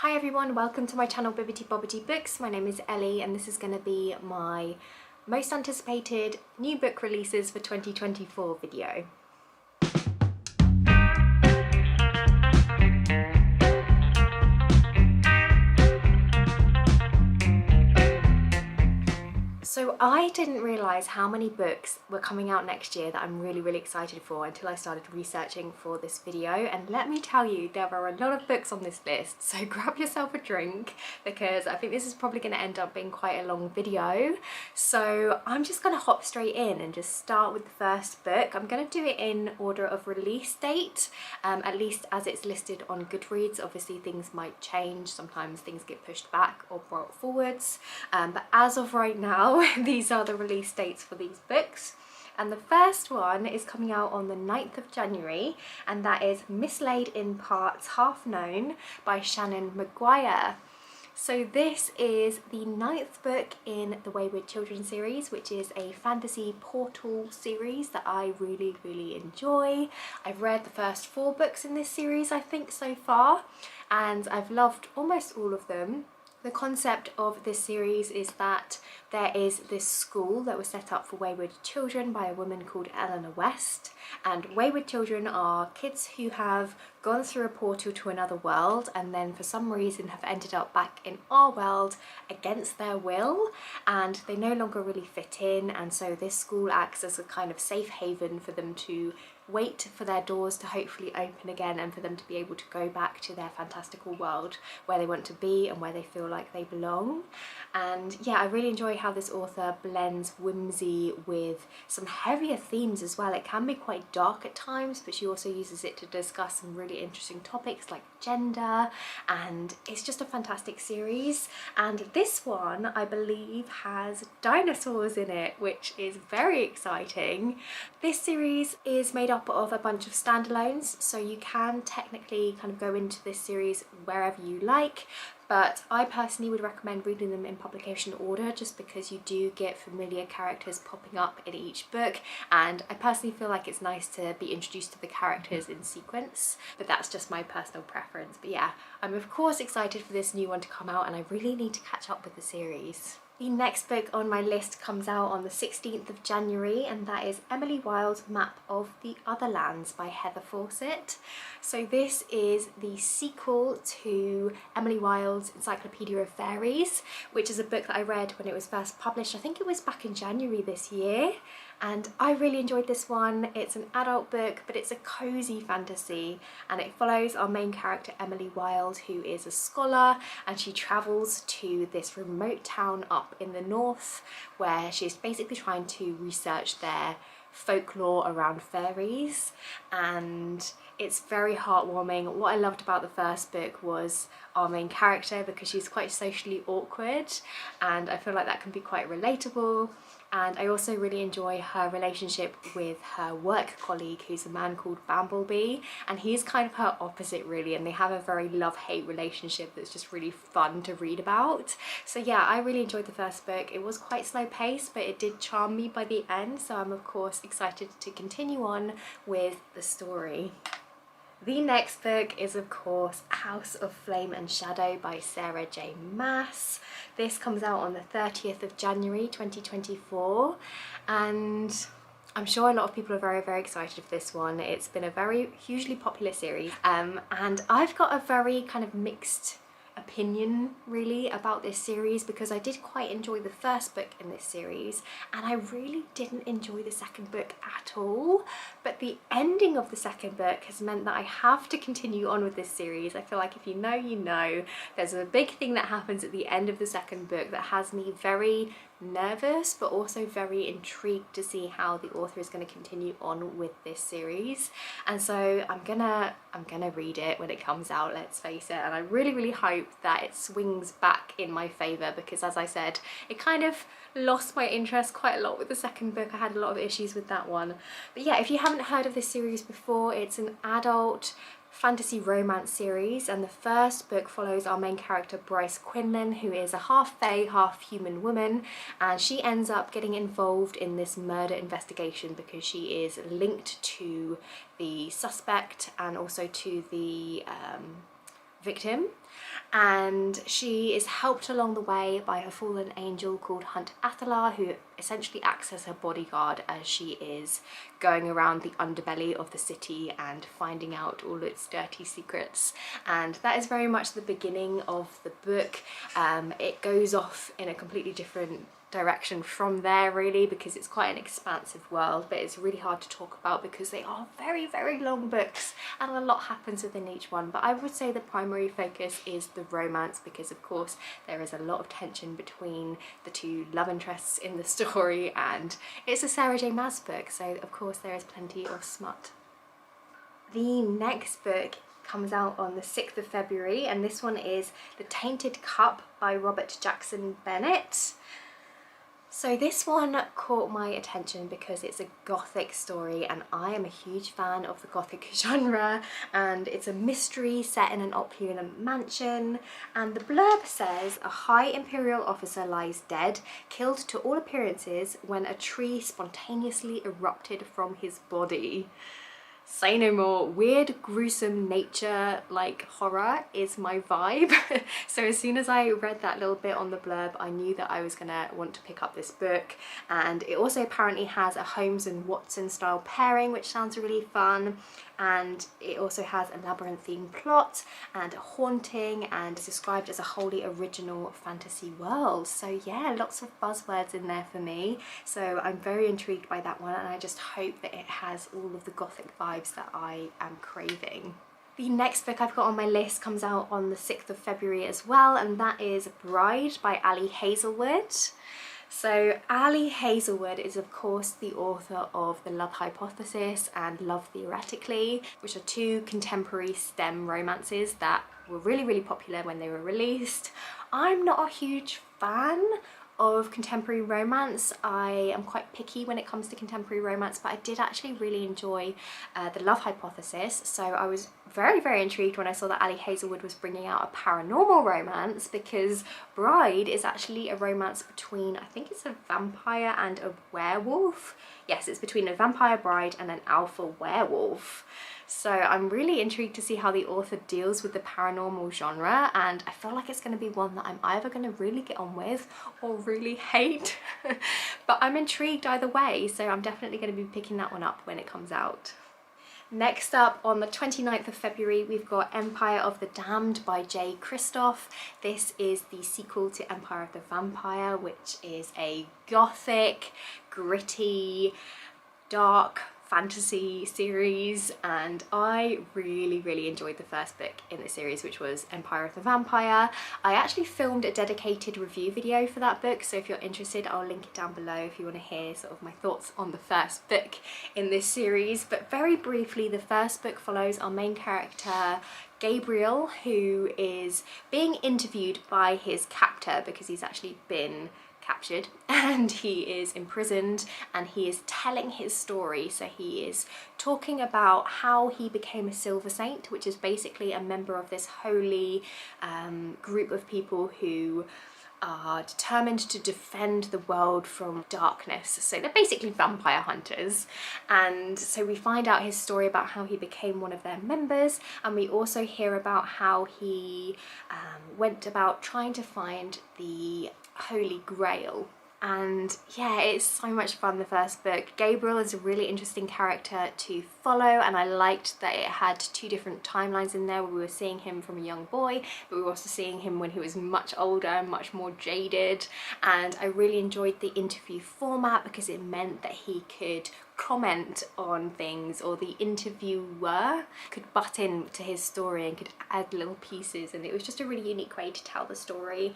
Hi everyone, welcome to my channel Bibbity Bobbity Books. My name is Ellie and this is going to be my most anticipated new book releases for 2024 video. So I didn't realise how many books were coming out next year that I'm really excited for until I started researching for this video, and let me tell you, there are a lot of books on this list, so grab yourself a drink because I think this is probably going to end up being quite a long video. So I'm just going to hop straight in and just start with the first book. I'm going to do it in order of release date, at least as it's listed on Goodreads. Obviously things might change, sometimes things get pushed back or brought forwards, but as of right now these are the release dates for these books. And the first one is coming out on the 9th of January, and that is Mislaid in Parts Half Known by Shannon Maguire. So this is the 9th book in the Wayward Children series, which is a fantasy portal series that I really enjoy. I've read the first 4 books in this series, I think, so far, and I've loved almost all of them. The concept of this series is that there is this school that was set up for wayward children by a woman called Eleanor West, and wayward children are kids who have gone through a portal to another world and then for some reason have ended up back in our world against their will, and they no longer really fit in, and so this school acts as a kind of safe haven for them to wait for their doors to hopefully open again and for them to be able to go back to their fantastical world where they want to be and where they feel like they belong. And yeah, I really enjoy how this author blends whimsy with some heavier themes as well. It can be quite dark at times, but she also uses it to discuss some really interesting topics like gender, and it's just a fantastic series. And this one, I believe, has dinosaurs in it, which is very exciting. This series is made up of a bunch of standalones, so you can technically kind of go into this series wherever you like, but I personally would recommend reading them in publication order just because you do get familiar characters popping up in each book, and I personally feel like it's nice to be introduced to the characters in sequence, but that's just my personal preference. But yeah, I'm of course excited for this new one to come out, and I really need to catch up with the series. The next book on my list comes out on the 16th of January, and that is Emily Wilde's Map of the Otherlands by Heather Fawcett. So this is the sequel to Emily Wilde's Encyclopedia of Fairies, which is a book that I read when it was first published. I think it was back in January this year, and I really enjoyed this one. It's an adult book, but it's a cozy fantasy, and it follows our main character Emily Wilde, who is a scholar, and she travels to this remote town up in the north where she's basically trying to research their folklore around fairies, and it's very heartwarming. What I loved about the first book was our main character, because she's quite socially awkward, and I feel like that can be quite relatable. And I also really enjoy her relationship with her work colleague, who's a man called Bumblebee, and he's kind of her opposite really, and they have a very love-hate relationship that's just really fun to read about. So yeah, I really enjoyed the first book. It was quite slow paced, but it did charm me by the end, so I'm of course excited to continue on with the story. The next book is of course House of Flame and Shadow by Sarah J. Maas. This comes out on the 30th of January 2024, and I'm sure a lot of people are very excited for this one. It's been a very hugely popular series, and I've got a very kind of mixed opinion really about this series, because I did quite enjoy the first book in this series and I really didn't enjoy the second book at all, but the ending of the second book has meant that I have to continue on with this series. I feel like if you know, you know. There's a big thing that happens at the end of the second book that has me very nervous but also very intrigued to see how the author is going to continue on with this series, and so I'm gonna read it when it comes out, let's face it, and I really hope that it swings back in my favour, because as I said, it kind of lost my interest quite a lot with the second book. I had a lot of issues with that one. But yeah, if you haven't heard of this series before, it's an adult fantasy romance series, and the first book follows our main character Bryce Quinlan, who is a half fae, half human woman, and she ends up getting involved in this murder investigation because she is linked to the suspect and also to the victim, and she is helped along the way by her fallen angel called Hunt Athalar, who essentially acts as her bodyguard as she is going around the underbelly of the city and finding out all its dirty secrets. And that is very much the beginning of the book. It goes off in a completely different direction from there really, because it's quite an expansive world, but it's really hard to talk about because they are very long books and a lot happens within each one. But I would say the primary focus is the romance, because of course there is a lot of tension between the two love interests in the story, and it's a Sarah J Maas book, so of course there is plenty of smut. The next book comes out on the 6th of February, and this one is The Tainted Cup by Robert Jackson Bennett. So this one caught my attention because it's a gothic story, and I am a huge fan of the gothic genre, and it's a mystery set in an opulent mansion, and the blurb says a high imperial officer lies dead, killed to all appearances when a tree spontaneously erupted from his body. Say no more. Weird, gruesome nature like horror is my vibe. So as soon as I read that little bit on the blurb, I knew that I was gonna want to pick up this book. And it also apparently has a Holmes and Watson style pairing, which sounds really fun. And it also has a labyrinthine plot and a haunting, and is described as a wholly original fantasy world. So yeah, lots of buzzwords in there for me. So I'm very intrigued by that one, and I just hope that it has all of the gothic vibes that I am craving. The next book I've got on my list comes out on the 6th of February as well, and that is Bride by Ali Hazelwood. So Ali Hazelwood is of course the author of The Love Hypothesis and Love Theoretically, which are two contemporary STEM romances that were really popular when they were released. I'm not a huge fan of contemporary romance. I am quite picky when it comes to contemporary romance, but I did actually really enjoy The Love Hypothesis, so I was very intrigued when I saw that Ali Hazelwood was bringing out a paranormal romance, because Bride is actually a romance between, I think it's a vampire and a werewolf. Yes, it's between a vampire bride and an alpha werewolf. So I'm really intrigued to see how the author deals with the paranormal genre, and I feel like it's going to be one that I'm either going to really get on with or really hate. But I'm intrigued either way, so I'm definitely going to be picking that one up when it comes out. Next up, on the 29th of February, we've got Empire of the Damned by J. Kristoff. This is the sequel to Empire of the Vampire, which is a gothic, gritty, dark fantasy series, and I really enjoyed the first book in the series, which was Empire of the Vampire. I actually filmed a dedicated review video for that book, so if you're interested I'll link it down below if you want to hear sort of my thoughts on the first book in this series. But very briefly, the first book follows our main character Gabriel, who is being interviewed by his captor because he's actually been captured and he is imprisoned, and he is telling his story. So he is talking about how he became a silver saint, which is basically a member of this holy group of people who are determined to defend the world from darkness. So they're basically vampire hunters, and so we find out his story about how he became one of their members, and we also hear about how he went about trying to find the Holy Grail. And yeah, it's so much fun, the first book. Gabriel is a really interesting character to follow, and I liked that it had two different timelines in there where we were seeing him from a young boy, but we were also seeing him when he was much older and much more jaded. And I really enjoyed the interview format because it meant that he could comment on things, or the interviewer could butt in to his story and could add little pieces, and it was just a really unique way to tell the story.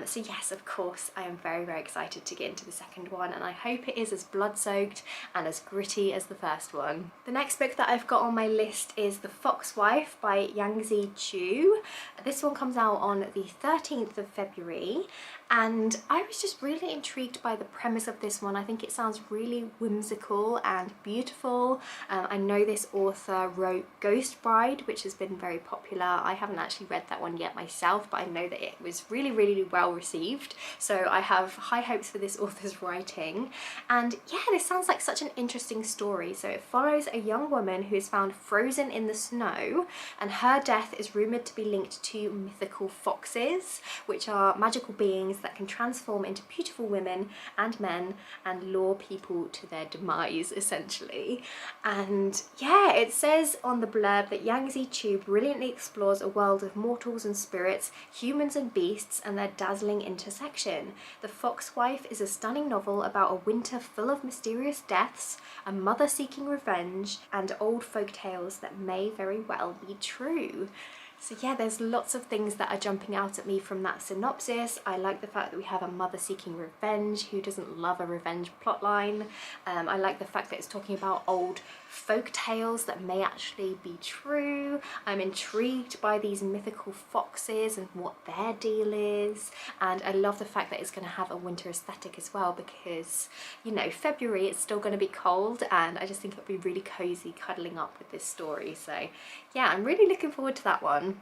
So yes, of course I am very excited to get into the second one, and I hope it is as blood-soaked and as gritty as the first one. The next book that I've got on my list is The Foxwife by Yangzi Chu. This one comes out on the 13th of February, And I was just really intrigued by the premise of this one. I think it sounds really whimsical and beautiful. I know this author wrote Ghost Bride, which has been very popular. I haven't actually read that one yet myself, but I know that it was really, really well received. So I have high hopes for this author's writing. And yeah, this sounds like such an interesting story. So it follows a young woman who is found frozen in the snow, and her death is rumoured to be linked to mythical foxes, which are magical beings that can transform into beautiful women and men and lure people to their demise, essentially. And yeah, it says on the blurb that Yangtze Tu brilliantly explores a world of mortals and spirits, humans and beasts, and their dazzling intersection. The Foxwife is a stunning novel about a winter full of mysterious deaths, a mother seeking revenge, and old folk tales that may very well be true. So yeah, there's lots of things that are jumping out at me from that synopsis. I like the fact that we have a mother seeking revenge. Who doesn't love a revenge plotline? I like the fact that it's talking about old folk tales that may actually be true. I'm intrigued by these mythical foxes and what their deal is. And I love the fact that it's going to have a winter aesthetic as well, because, you know, February, it's still going to be cold, and I just think it'll be really cozy cuddling up with this story. So yeah, I'm really looking forward to that one.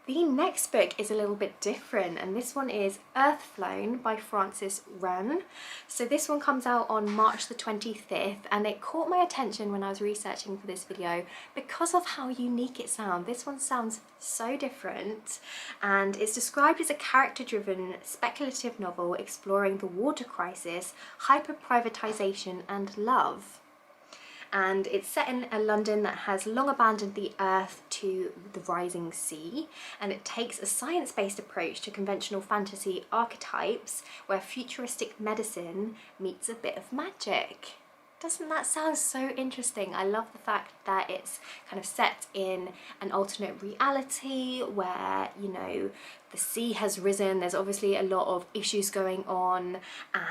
The next book is a little bit different, and this one is Earthflown by Frances Wren. So this one comes out on March the 25th, and it caught my attention when I was researching for this video because of how unique it sounds. This one sounds so different, and it's described as a character-driven speculative novel exploring the water crisis, hyper-privatization and love. And it's set in a London that has long abandoned the earth to the rising sea, and it takes a science-based approach to conventional fantasy archetypes where futuristic medicine meets a bit of magic. Doesn't that sound so interesting? I love the fact that it's kind of set in an alternate reality where, you know, the sea has risen, there's obviously a lot of issues going on,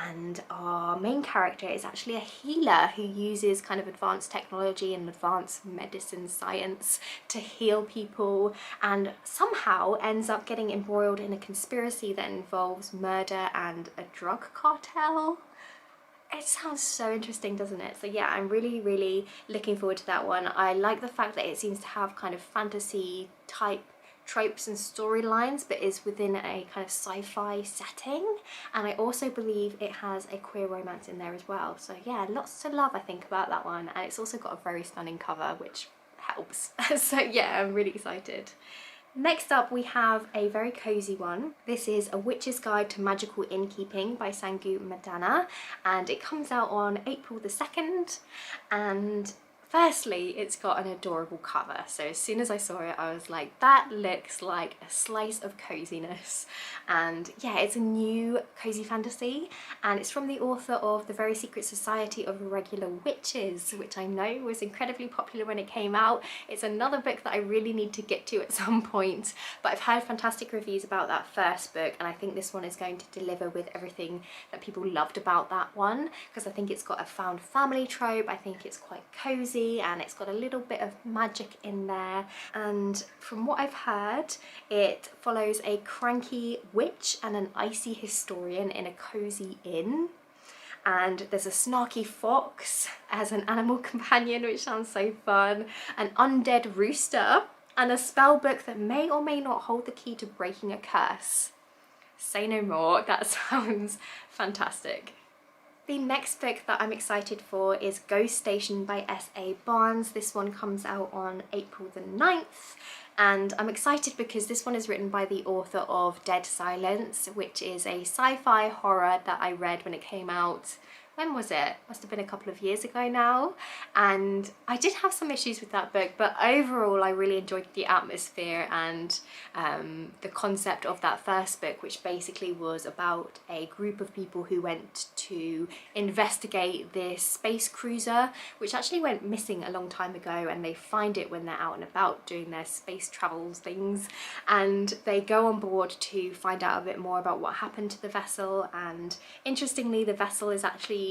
and our main character is actually a healer who uses kind of advanced technology and advanced medicine science to heal people, and somehow ends up getting embroiled in a conspiracy that involves murder and a drug cartel. It sounds so interesting, doesn't it? So yeah, I'm really, really looking forward to that one. I like the fact that it seems to have kind of fantasy type tropes and storylines, but is within a kind of sci-fi setting. And I also believe it has a queer romance in there as well. So yeah, lots to love, I think, about that one. And it's also got a very stunning cover, which helps. So yeah, I'm really excited. Next up, we have a very cozy one. This is A Witch's Guide to Magical Innkeeping by Sangu Madana, and it comes out on April the 2nd. And firstly, it's got an adorable cover. So as soon as I saw it, I was like, that looks like a slice of coziness. And yeah, it's a new cozy fantasy, and it's from the author of The Very Secret Society of Irregular Witches, which I know was incredibly popular when it came out. It's another book that I really need to get to at some point, but I've heard fantastic reviews about that first book, and I think this one is going to deliver with everything that people loved about that one, because I think it's got a found family trope. I think it's quite cozy, and it's got a little bit of magic in there. And from what I've heard, it follows a cranky witch and an icy historian in a cozy inn, and there's a snarky fox as an animal companion, which sounds so fun, an undead rooster, and a spell book that may or may not hold the key to breaking a curse. Say no more, that sounds fantastic. The next book that I'm excited for is Ghost Station by S.A. Barnes. This one comes out on April the 9th. And I'm excited because this one is written by the author of Dead Silence, which is a sci-fi horror that I read when it came out. When was it? Must have been a couple of years ago now. And I did have some issues with that book, but overall I really enjoyed the atmosphere and the concept of that first book, which basically was about a group of people who went to investigate this space cruiser, which actually went missing a long time ago, and they find it when they're out and about doing their space travels things, and they go on board to find out a bit more about what happened to the vessel. And interestingly, the vessel is actually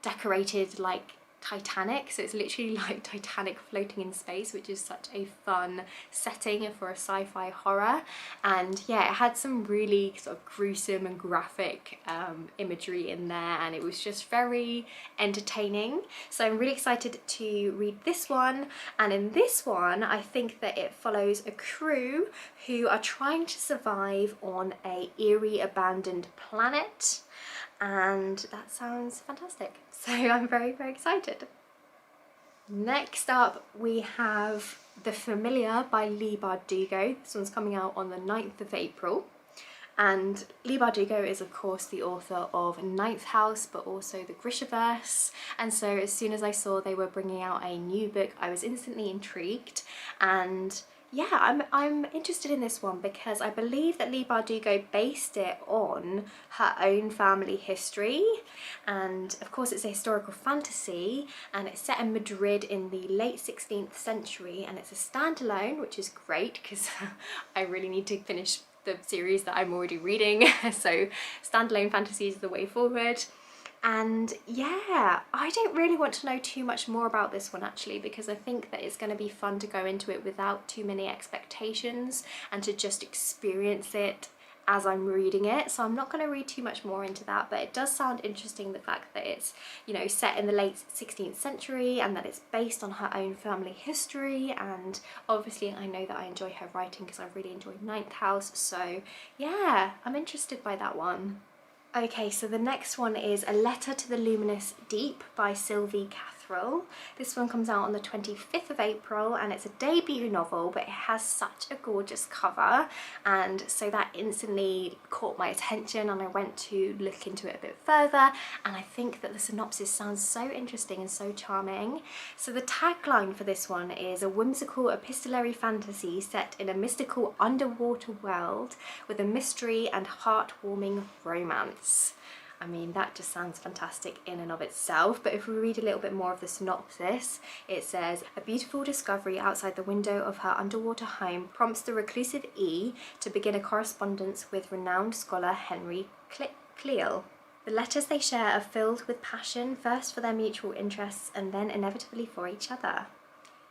decorated like Titanic, so it's literally like Titanic floating in space, which is such a fun setting for a sci-fi horror. And yeah, it had some really sort of gruesome and graphic imagery in there, and it was just very entertaining. So I'm really excited to read this one. And in this one, I think that it follows a crew who are trying to survive on a eerie abandoned planet, and that sounds fantastic. So I'm very, very excited. Next up we have The Familiar by Leigh Bardugo. This one's coming out on the 9th of April. And Leigh Bardugo is of course the author of Ninth House, but also the Grishaverse. And so as soon as I saw they were bringing out a new book, I was instantly intrigued. And yeah, I'm interested in this one because I believe that Leigh Bardugo based it on her own family history, and of course it's a historical fantasy, and it's set in Madrid in the late 16th century, and it's a standalone, which is great because I really need to finish the series that I'm already reading. So standalone fantasy is the way forward. And yeah, I don't really want to know too much more about this one actually, because I think that it's going to be fun to go into it without too many expectations and to just experience it as I'm reading it. So I'm not going to read too much more into that, but it does sound interesting, the fact that it's, you know, set in the late 16th century and that it's based on her own family history. And obviously I know that I enjoy her writing because I really enjoy Ninth House, so yeah, I'm interested by that one. Okay, so the next one is A Letter to the Luminous Deep by Sylvie Catherall. This one comes out on the 25th of April, and it's a debut novel, but it has such a gorgeous cover, and so that instantly caught my attention and I went to look into it a bit further, and I think that the synopsis sounds so interesting and so charming. So the tagline for this one is a whimsical epistolary fantasy set in a mystical underwater world with a mystery and heartwarming romance. I mean, that just sounds fantastic in and of itself, but if we read a little bit more of the synopsis, it says, a beautiful discovery outside the window of her underwater home prompts the reclusive E to begin a correspondence with renowned scholar Henry Cleal. The letters they share are filled with passion, first for their mutual interests and then inevitably for each other.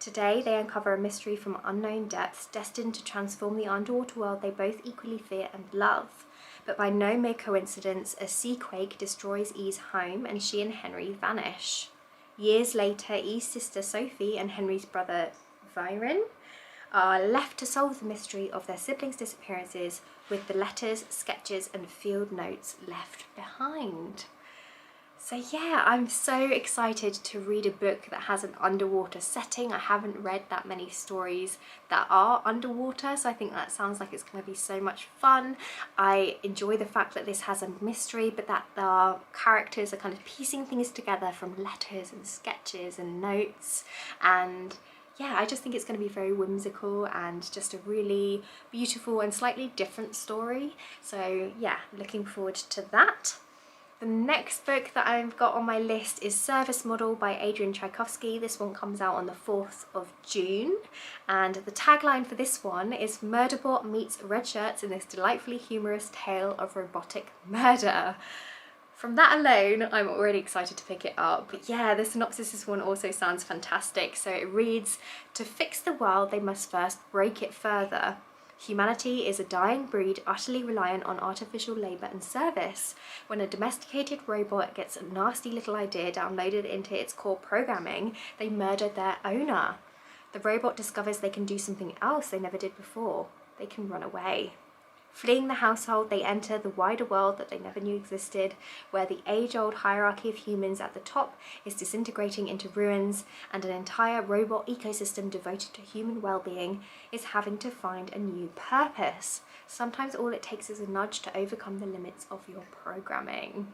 Today they uncover a mystery from unknown depths destined to transform the underwater world they both equally fear and love. But by no mere coincidence, a sea quake destroys E's home and she and Henry vanish. Years later, E's sister Sophie and Henry's brother Viren are left to solve the mystery of their siblings' disappearances with the letters, sketches and field notes left behind. So yeah, I'm so excited to read a book that has an underwater setting. I haven't read that many stories that are underwater, so I think that sounds like it's going to be so much fun. I enjoy the fact that this has a mystery, but that the characters are kind of piecing things together from letters and sketches and notes, and yeah, I just think it's going to be very whimsical and just a really beautiful and slightly different story. So yeah, looking forward to that. The next book that I've got on my list is Service Model by Adrian Tchaikovsky. This one comes out on the 4th of June, and the tagline for this one is Murderbot meets Red Shirts in this delightfully humorous tale of robotic murder. From that alone, I'm already excited to pick it up. But yeah, the synopsis of this one also sounds fantastic. So it reads, to fix the world they must first break it further. Humanity is a dying breed utterly reliant on artificial labour and service. When a domesticated robot gets a nasty little idea downloaded into its core programming, they murder their owner. The robot discovers they can do something else they never did before. They can run away. Fleeing the household, they enter the wider world that they never knew existed, where the age-old hierarchy of humans at the top is disintegrating into ruins, and an entire robot ecosystem devoted to human well-being is having to find a new purpose. Sometimes all it takes is a nudge to overcome the limits of your programming.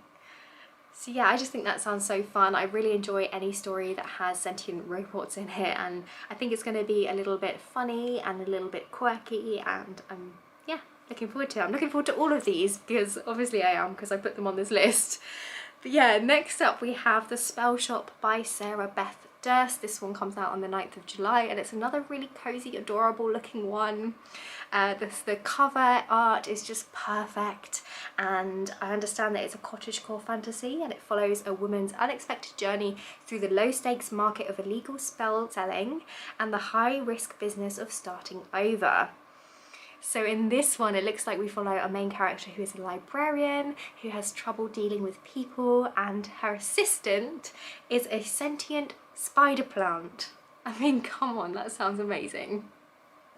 So yeah, I just think that sounds so fun. I really enjoy any story that has sentient robots in it, and I think it's going to be a little bit funny and a little bit quirky, and yeah, looking forward to it. I'm looking forward to all of these because obviously I am, because I put them on this list. But yeah, next up we have The Spell Shop by Sarah Beth Durst. This one comes out on the 9th of July, and it's another really cozy, adorable looking one. The cover art is just perfect, and I understand that it's a cottagecore fantasy and it follows a woman's unexpected journey through the low-stakes market of illegal spell selling and the high-risk business of starting over. So in this one, it looks like we follow a main character who is a librarian who has trouble dealing with people, and her assistant is a sentient spider plant. I mean, come on, that sounds amazing.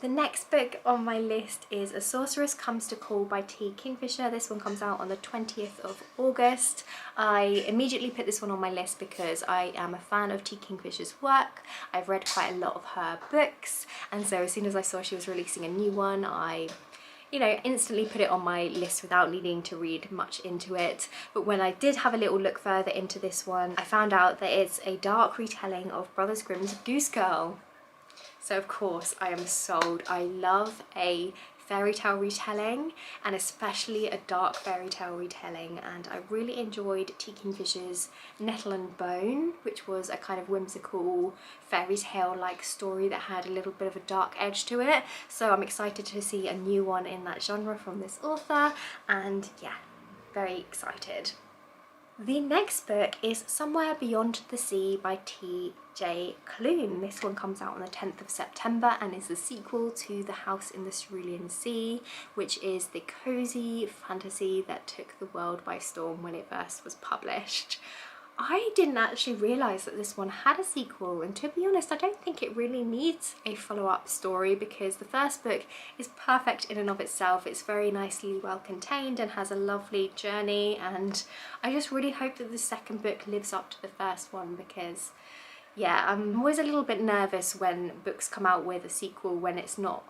The next book on my list is A Sorceress Comes to Call by T. Kingfisher. This one comes out on the 20th of August. I immediately put this one on my list because I am a fan of T. Kingfisher's work. I've read quite a lot of her books, and so as soon as I saw she was releasing a new one, I instantly put it on my list without needing to read much into it. But when I did have a little look further into this one, I found out that it's a dark retelling of Brothers Grimm's Goose Girl. So of course I am sold. I love a fairy tale retelling, and especially a dark fairy tale retelling, and I really enjoyed T. Kingfisher's Nettle and Bone, which was a kind of whimsical fairy tale like story that had a little bit of a dark edge to it. So I'm excited to see a new one in that genre from this author, and yeah, very excited. The next book is Somewhere Beyond the Sea by T.J. Klune. This one comes out on the 10th of September and is the sequel to The House in the Cerulean Sea, which is the cozy fantasy that took the world by storm when it first was published. I didn't actually realise that this one had a sequel, and to be honest, I don't think it really needs a follow-up story because the first book is perfect in and of itself. It's very nicely well contained and has a lovely journey, and I just really hope that the second book lives up to the first one because, yeah, I'm always a little bit nervous when books come out with a sequel when it's not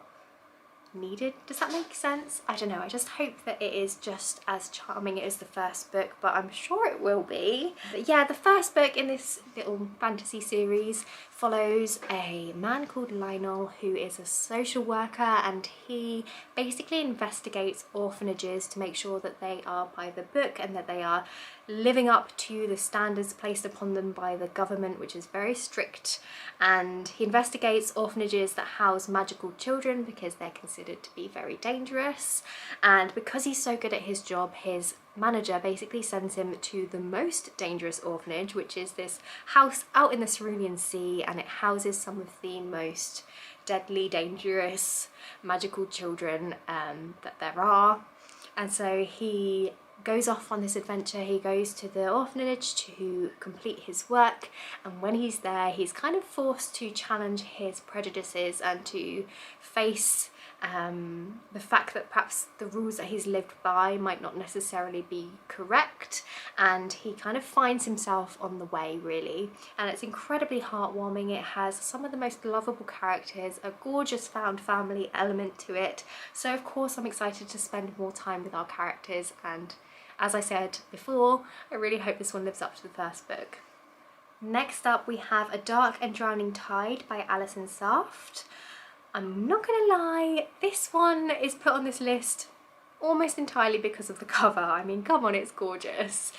needed. Does that make sense? I don't know, I just hope that it is just as charming as the first book, but I'm sure it will be. But yeah, the first book in this little fantasy series follows a man called Lionel who is a social worker, and he basically investigates orphanages to make sure that they are by the book and that they are living up to the standards placed upon them by the government, which is very strict. And he investigates orphanages that house magical children because they're considered to be very dangerous, and because he's so good at his job, his manager basically sends him to the most dangerous orphanage, which is this house out in the Cerulean Sea, and it houses some of the most deadly, dangerous, magical children that there are. And so he goes off on this adventure. He goes to the orphanage to complete his work, and when he's there he's kind of forced to challenge his prejudices and to face the fact that perhaps the rules that he's lived by might not necessarily be correct, and he kind of finds himself on the way really, and it's incredibly heartwarming. It has some of the most lovable characters, a gorgeous found family element to it, so of course I'm excited to spend more time with our characters, and as I said before, I really hope this one lives up to the first book. Next up we have A Dark and Drowning Tide by Alison Saft. I'm not gonna lie, this one is put on this list almost entirely because of the cover. I mean, come on, it's gorgeous.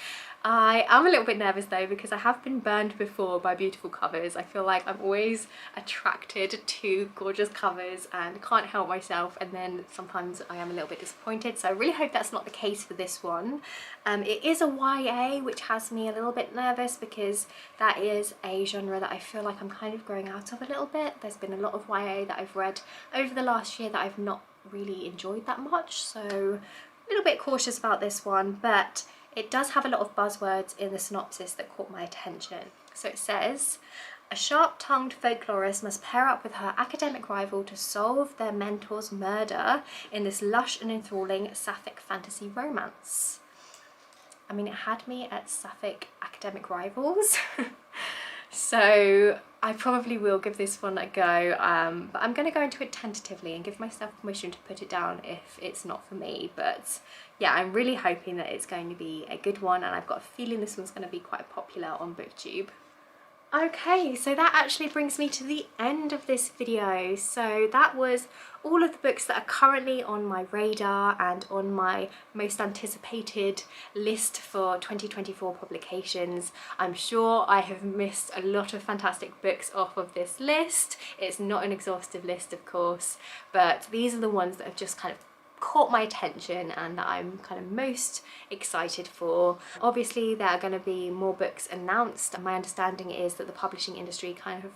I am a little bit nervous though because I have been burned before by beautiful covers. I feel like I'm always attracted to gorgeous covers and can't help myself, and then sometimes I am a little bit disappointed, so I really hope that's not the case for this one. It is a YA, which has me a little bit nervous because that is a genre that I feel like I'm kind of growing out of a little bit. There's been a lot of YA that I've read over the last year that I've not really enjoyed that much, so a little bit cautious about this one, but it does have a lot of buzzwords in the synopsis that caught my attention. So it says, a sharp-tongued folklorist must pair up with her academic rival to solve their mentor's murder in this lush and enthralling sapphic fantasy romance. I mean, it had me at sapphic academic rivals. So I probably will give this one a go, but I'm going to go into it tentatively and give myself permission to put it down if it's not for me. But yeah, I'm really hoping that it's going to be a good one, and I've got a feeling this one's going to be quite popular on BookTube. Okay, so that actually brings me to the end of this video. So that was all of the books that are currently on my radar and on my most anticipated list for 2024 publications. I'm sure I have missed a lot of fantastic books off of this list. It's not an exhaustive list, of course, but these are the ones that have just kind of caught my attention and that I'm kind of most excited for. Obviously there are going to be more books announced, and my understanding is that the publishing industry kind of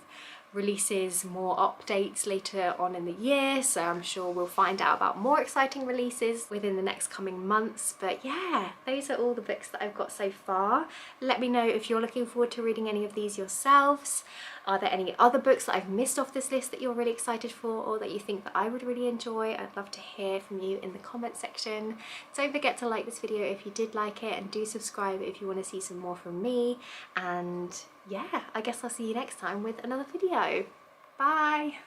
releases more updates later on in the year, so I'm sure we'll find out about more exciting releases within the next coming months. But yeah, those are all the books that I've got so far. Let me know if you're looking forward to reading any of these yourselves. Are there any other books that I've missed off this list that you're really excited for, or that you think that I would really enjoy? I'd love to hear from you in the comment section. Don't forget to like this video if you did like it, and do subscribe if you want to see some more from me. And yeah, I guess I'll see you next time with another video. Bye!